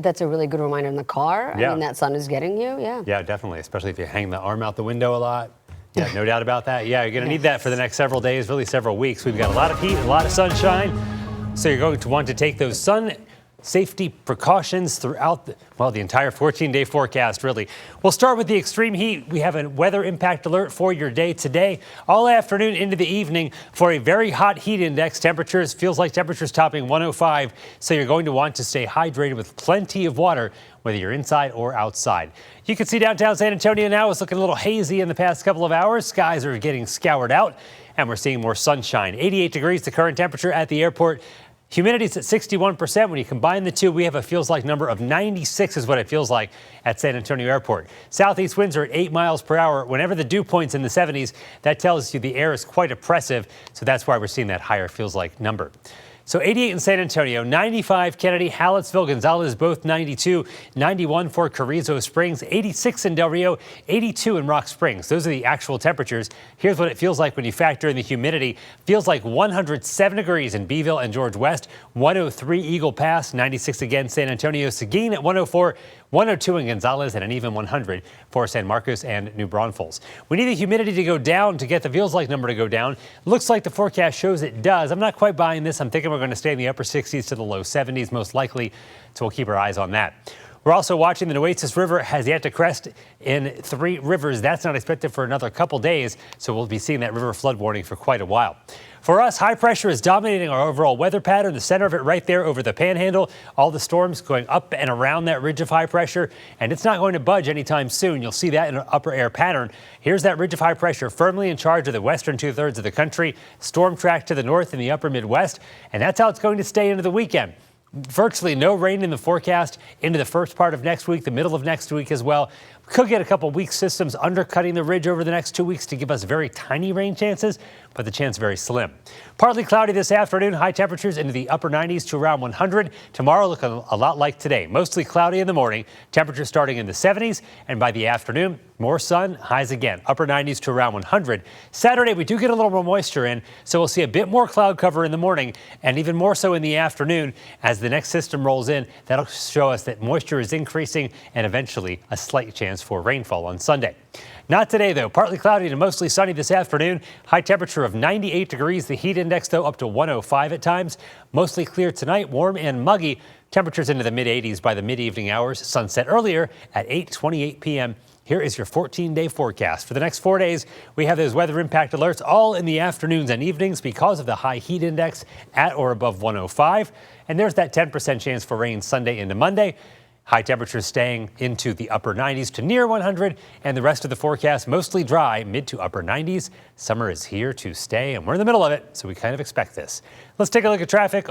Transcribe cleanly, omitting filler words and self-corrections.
That's a really good reminder in the car. Yeah. I mean, that sun is getting you. Yeah. Yeah, definitely, especially if you hang the arm out the window a lot. Yeah, no doubt about that. Yeah, you're going to need that for the next several days, really several weeks. We've got a lot of heat, a lot of sunshine. So you're going to want to take those sun safety precautions throughout the entire 14-day forecast, really. We'll start with the extreme heat. We have a weather impact alert for your day today, all afternoon into the evening for a very hot heat index. Temperatures, feels like temperatures topping 105. So you're going to want to stay hydrated with plenty of water, whether you're inside or outside. You can see downtown San Antonio now is looking a little hazy in the past couple of hours. Skies are getting scoured out and we're seeing more sunshine. 88 degrees, the current temperature at the airport. Humidity's at 61%. When you combine the two, we have a feels like number of 96 is what it feels like at San Antonio Airport. Southeast winds are at 8 miles per hour. Whenever the dew point's in the 70s, that tells you the air is quite oppressive. So that's why we're seeing that higher feels like number. So 88 in San Antonio, 95 Kennedy, Hallettsville, Gonzales, both 92, 91 for Carrizo Springs, 86 in Del Rio, 82 in Rock Springs. Those are the actual temperatures. Here's what it feels like when you factor in the humidity. Feels like 107 degrees in Beeville and George West, 103 Eagle Pass, 96 again San Antonio, Seguin at 104, 102 in Gonzales, and an even 100 for San Marcos and New Braunfels. We need the humidity to go down to get the feels like number to go down. Looks like the forecast shows it does. I'm not quite buying this. I'm thinking we're going to stay in the upper 60s to the low 70s most likely, so we'll keep our eyes on that. We're also watching the Nueces River has yet to crest in Three Rivers. That's not expected for another couple days, so we'll be seeing that river flood warning for quite a while. For us, high pressure is dominating our overall weather pattern. The center of it right there over the Panhandle. All the storms going up and around that ridge of high pressure, and it's not going to budge anytime soon. You'll see that in an upper air pattern. Here's that ridge of high pressure firmly in charge of the western two-thirds of the country. Storm track to the north in the upper Midwest, and that's how it's going to stay into the weekend. Virtually no rain in the forecast into the first part of next week, the middle of next week as well. We could get a couple weak systems undercutting the ridge over the next 2 weeks to give us very tiny rain chances, but the chance very slim. Partly cloudy this afternoon, high temperatures into the upper 90s to around 100. Tomorrow looking a lot like today. Mostly cloudy in the morning, temperatures starting in the 70s, and by the afternoon, more sun, highs again, upper 90s to around 100. Saturday, we do get a little more moisture in, so we'll see a bit more cloud cover in the morning and even more so in the afternoon as the next system rolls in. That'll show us that moisture is increasing and eventually a slight chance for rainfall on Sunday. Not today, though. Partly cloudy to mostly sunny this afternoon. High temperature of 98 degrees. The heat index, though, up to 105 at times. Mostly clear tonight, warm and muggy. Temperatures into the mid-80s by the mid-evening hours. Sunset earlier at 8:28 p.m. Here is your 14-day forecast. For the next 4 days, we have those weather impact alerts all in the afternoons and evenings because of the high heat index at or above 105. And there's that 10% chance for rain Sunday into Monday. High temperatures staying into the upper 90s to near 100, and the rest of the forecast mostly dry, mid to upper 90s. Summer is here to stay, and we're in the middle of it, so we kind of expect this. Let's take a look at traffic.